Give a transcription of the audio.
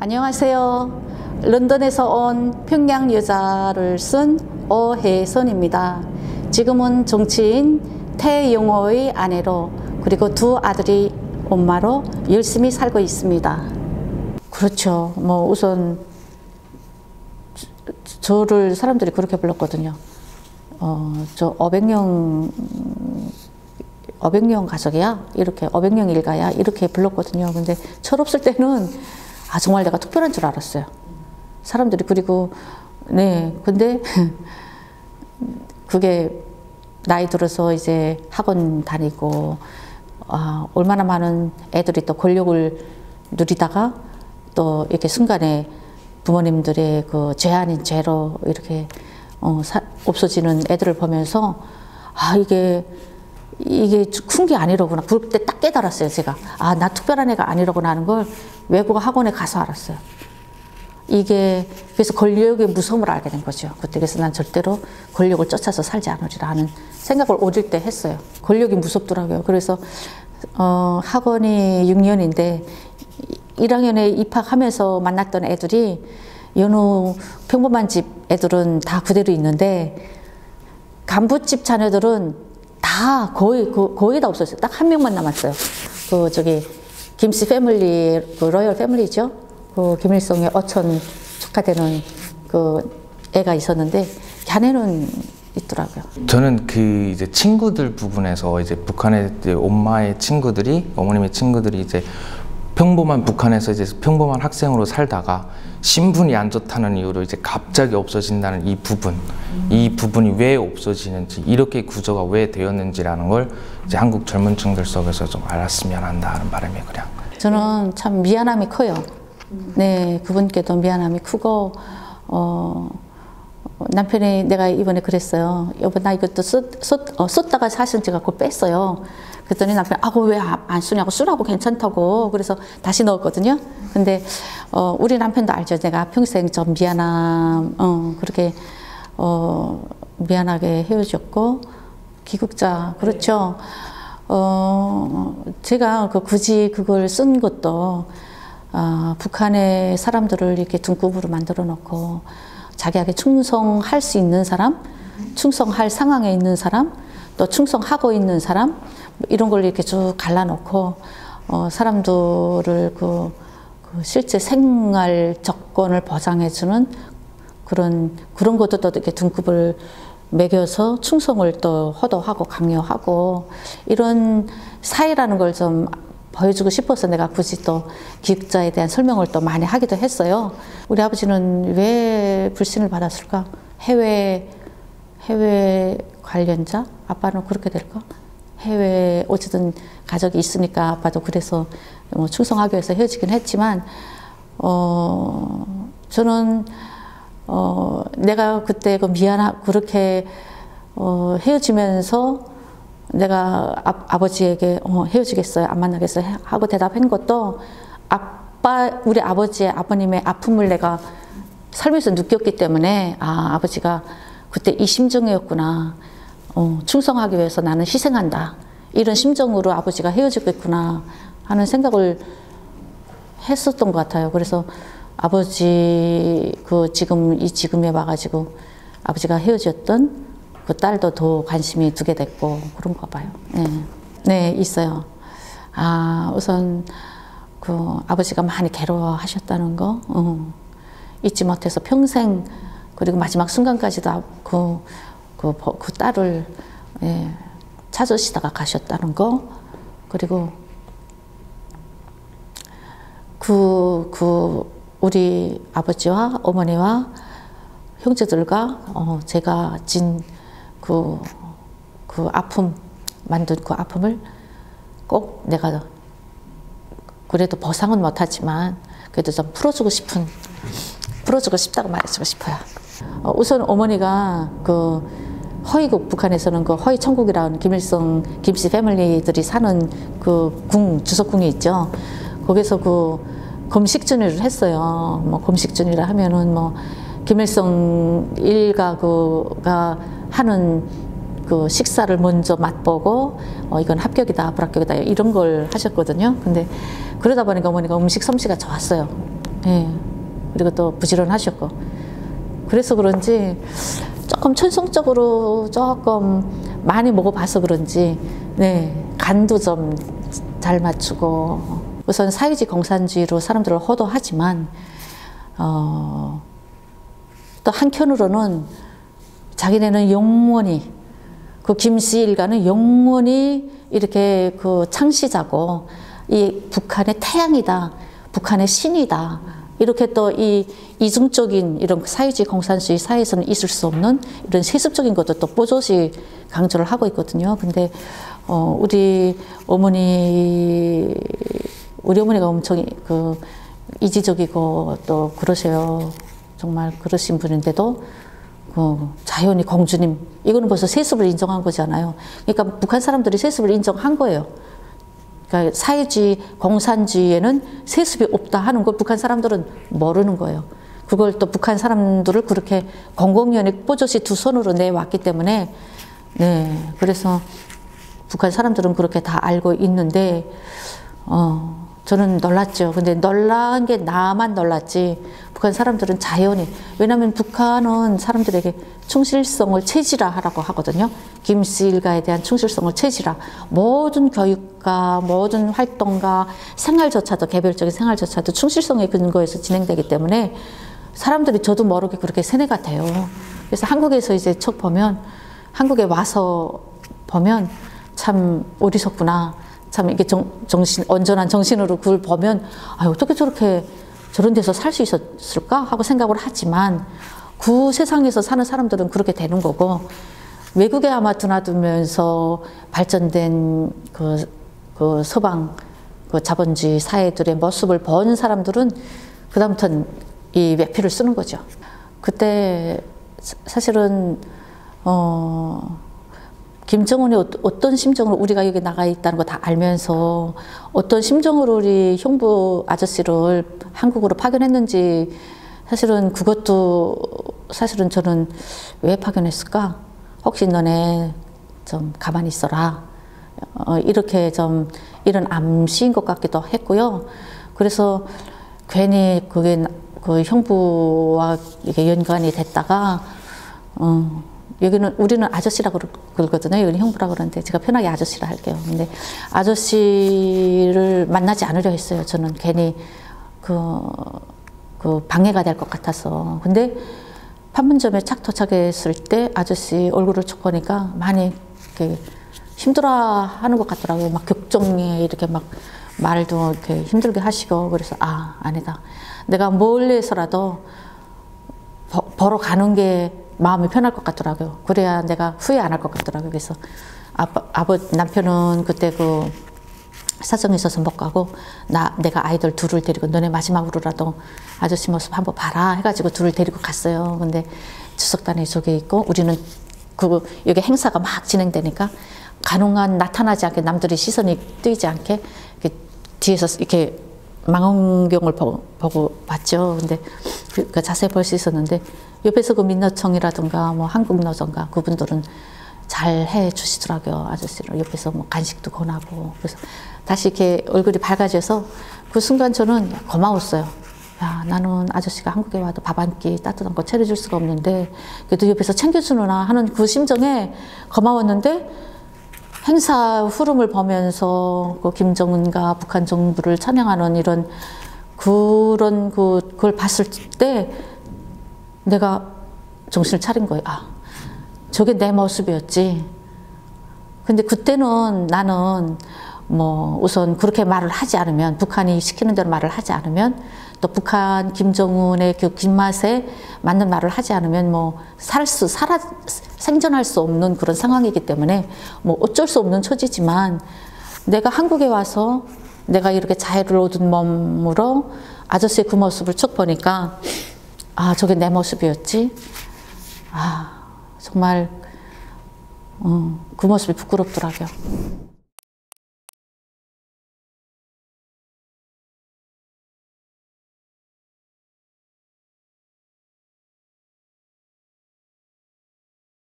안녕하세요. 런던에서 온 평양 여자를 쓴 오혜선입니다. 지금은 정치인 태영호의 아내로 그리고 두 아들이 엄마로 열심히 살고 있습니다. 그렇죠. 뭐 우선 저를 사람들이 그렇게 불렀거든요. 저 500년 가족이야? 이렇게 500년 일가야? 이렇게 불렀거든요. 근데 철없을 때는 정말 내가 특별한 줄 알았어요. 사람들이. 그리고 네, 근데 그게 나이 들어서 이제 학원 다니고 얼마나 많은 애들이 또 권력을 누리다가 또 이렇게 순간에 부모님들의 그 죄 아닌 죄로 이렇게 없어지는 애들을 보면서 이게 큰 게 아니로구나. 그때 딱 깨달았어요, 제가. 나 특별한 애가 아니로구나 하는 걸 외국 학원에 가서 알았어요. 그래서 권력의 무서움을 알게 된 거죠. 그때. 그래서 난 절대로 권력을 쫓아서 살지 않으리라 하는 생각을 어릴 때 했어요. 권력이 무섭더라고요. 그래서 학원이 6년인데 1학년에 입학하면서 만났던 애들이 여느 평범한 집 애들은 다 그대로 있는데 간부집 자녀들은 다 거의 다 없었어요. 딱 한 명만 남았어요. 김씨 패밀리, 로열 패밀리죠. 김일성의 어촌 축하되는 애가 있었는데 걔네는 있더라고요. 저는 이제 친구들 부분에서 이제 북한의 엄마의 친구들이, 어머님의 친구들이 이제 평범한 북한에서 이제 평범한 학생으로 살다가 신분이 안 좋다는 이유로 이제 갑자기 없어진다는 이 부분이 왜 없어지는지, 이렇게 구조가 왜 되었는지라는 걸 이제 한국 젊은층들 속에서 좀 알았으면 한다는 바람이 그냥. 저는 참 미안함이 커요. 네, 그분께도 미안함이 크고 남편이 내가 이번에 그랬어요. 여보, 나 이것도 썼다가 사실 제가 그걸 뺐어요. 그랬더니 남편이 왜 안 쓰냐고, 쓰라고 괜찮다고. 그래서 다시 넣었거든요. 근데 우리 남편도 알죠. 내가 평생 좀 미안함, 그렇게 미안하게 헤어졌고, 기국자, 그렇죠. 제가 굳이 그걸 쓴 것도 북한의 사람들을 이렇게 등급으로 만들어 놓고 자기에게 충성할 수 있는 사람, 충성할 상황에 있는 사람, 또 충성하고 있는 사람, 이런 걸 이렇게 쭉 갈라놓고 사람들을 실제 생활 조건을 보장해주는 그런 것도 또 이렇게 등급을 매겨서 충성을 또 호도하고 강요하고 이런 사회라는 걸 좀 보여주고 싶어서 내가 굳이 또 기육자에 대한 설명을 또 많이 하기도 했어요. 우리 아버지는 왜 불신을 받았을까? 해외 관련자? 아빠는 그렇게 될까? 해외 어쨌든 가족이 있으니까 아빠도 그래서 충성하기 위해서 헤어지긴 했지만 저는 내가 그때 그렇게 헤어지면서 내가 아버지에게 헤어지겠어요, 안 만나겠어요 하고 대답한 것도 우리 아버님의 아픔을 내가 살면서 느꼈기 때문에 아버지가 그때 이 심정이었구나. 충성하기 위해서 나는 희생한다. 이런 심정으로 아버지가 헤어지겠구나 하는 생각을 했었던 것 같아요. 그래서 아버지 지금에 와가지고 아버지가 헤어졌던 그 딸도 더 관심이 두게 됐고 그런가 봐요. 네, 있어요. 우선 아버지가 많이 괴로워하셨다는 거 잊지 못해서 평생, 그리고 마지막 순간까지도 그 딸을 찾으시다가 가셨다는 거, 그리고 우리 아버지와 어머니와 형제들과 제가 진 만든 그 아픔을 꼭 내가 그래도 보상은 못하지만 그래도 좀 풀어주고 싶다고 말해주고 싶어요. 우선 어머니가 허이국, 북한에서는 허이천국이라는 김일성, 김씨 패밀리들이 사는 주석궁이 있죠. 거기서 금식준이를 했어요. 금식준이라 하면은 김일성 일가가 하는 식사를 먼저 맛보고 이건 합격이다, 불합격이다 이런 걸 하셨거든요. 근데 그러다 보니까 어머니가 음식 솜씨가 좋았어요. 예. 그리고 또 부지런하셨고. 그래서 그런지 조금 천성적으로 조금 많이 먹어봐서 그런지, 네, 간도 좀 잘 맞추고, 우선 사회주의 공산주의로 사람들을 호도하지만, 또 한편으로는 자기네는 영원히, 그 김씨 일가는 영원히 이렇게 그 창시자고, 이 북한의 태양이다, 북한의 신이다, 이렇게 또 이 이중적인 이런 사회주의 공산주의 사회에서는 있을 수 없는 이런 세습적인 것도 또 뽀조시 강조를 하고 있거든요. 근데 우리 어머니가 엄청 그 이지적이고 또 그러세요. 정말 그러신 분인데도 자연히 공주님, 이거는 벌써 세습을 인정한 거잖아요. 그러니까 북한 사람들이 세습을 인정한 거예요. 그러니까 사회주의, 공산주의에는 세습이 없다 하는 걸 북한 사람들은 모르는 거예요. 그걸 또 북한 사람들을 그렇게 공공연히 뽀조시 두 손으로 내왔기 때문에, 네, 그래서 북한 사람들은 그렇게 다 알고 있는데, 저는 놀랐죠. 근데 놀란 게 나만 놀랐지, 북한 사람들은 자연히, 왜냐하면 북한은 사람들에게 충실성을 체질화하라고 하거든요. 김씨 일가에 대한 충실성을 체질화. 모든 교육과 모든 활동과 생활조차도, 개별적인 생활조차도 충실성에 근거해서 진행되기 때문에 사람들이 저도 모르게 그렇게 세뇌가 돼요. 그래서 한국에서 이제 첫 보면, 한국에 와서 보면 참 어리석구나. 참 이게 온전한 정신으로 그걸 보면, 아, 어떻게 저런 데서 살 수 있었을까 하고 생각을 하지만, 그 세상에서 사는 사람들은 그렇게 되는 거고, 외국에 아마 드나들면서 발전된 그 서방 그 자본주의 사회들의 모습을 본 사람들은 그다음부터는 이 외피를 쓰는 거죠. 그때 사실은 김정은이 어떤 심정으로 우리가 여기 나가 있다는 거 다 알면서 어떤 심정으로 우리 형부 아저씨를 한국으로 파견했는지, 사실은 그것도 사실은 저는 왜 파견했을까? 혹시 너네 좀 가만히 있어라. 이렇게 좀 이런 암시인 것 같기도 했고요. 그래서 괜히 그게 그 형부와 이게 연관이 됐다가, 여기는 우리는 아저씨라고 그러거든요. 여기는 형부라고 그러는데 제가 편하게 아저씨라 할게요. 근데 아저씨를 만나지 않으려 했어요. 저는 괜히 그 방해가 될 것 같아서. 근데 판문점에 착 도착했을 때 아저씨 얼굴을 쭉 보니까 많이 이렇게 힘들어하는 것 같더라고요. 막 격정에 이렇게 막 말도 이렇게 힘들게 하시고. 그래서 아니다. 내가 멀리서라도 보러 가는 게 마음이 편할 것 같더라고요. 그래야 내가 후회 안 할 것 같더라고요. 그래서 남편은 그때 그 사정이 있어서 못 가고, 내가 아이들 둘을 데리고 너네 마지막으로라도 아저씨 모습 한번 봐라 해가지고 둘을 데리고 갔어요. 근데 주석단이 저기 있고, 우리는 여기 행사가 막 진행되니까 가능한 나타나지 않게, 남들이 시선이 뜨이지 않게 이렇게 뒤에서 이렇게 망원경을 보고 봤죠. 근데 그 자세히 볼 수 있었는데, 옆에서 그 민노총이라든가 뭐 한국노조인가 그분들은 잘 해 주시더라고요. 아저씨를 옆에서 뭐 간식도 권하고. 그래서 다시 이렇게 얼굴이 밝아져서 그 순간 저는 고마웠어요. 야, 나는 아저씨가 한국에 와도 밥 한 끼 따뜻한 거 차려줄 수가 없는데 그래도 옆에서 챙겨주느나 하는 그 심정에 고마웠는데, 행사 흐름을 보면서 그 김정은과 북한 정부를 찬양하는 그걸 봤을 때 내가 정신을 차린 거예요. 저게 내 모습이었지. 근데 그때는 나는 뭐 우선 그렇게 말을 하지 않으면, 북한이 시키는 대로 말을 하지 않으면, 또 북한 김정은의 그 김맛에 맞는 말을 하지 않으면 뭐 생존할 수 없는 그런 상황이기 때문에 뭐 어쩔 수 없는 처지지만, 내가 한국에 와서 내가 이렇게 자유를 얻은 몸으로 아저씨의 그 모습을 쭉 보니까 저게 내 모습이었지. 정말 그 모습이 부끄럽더라고요.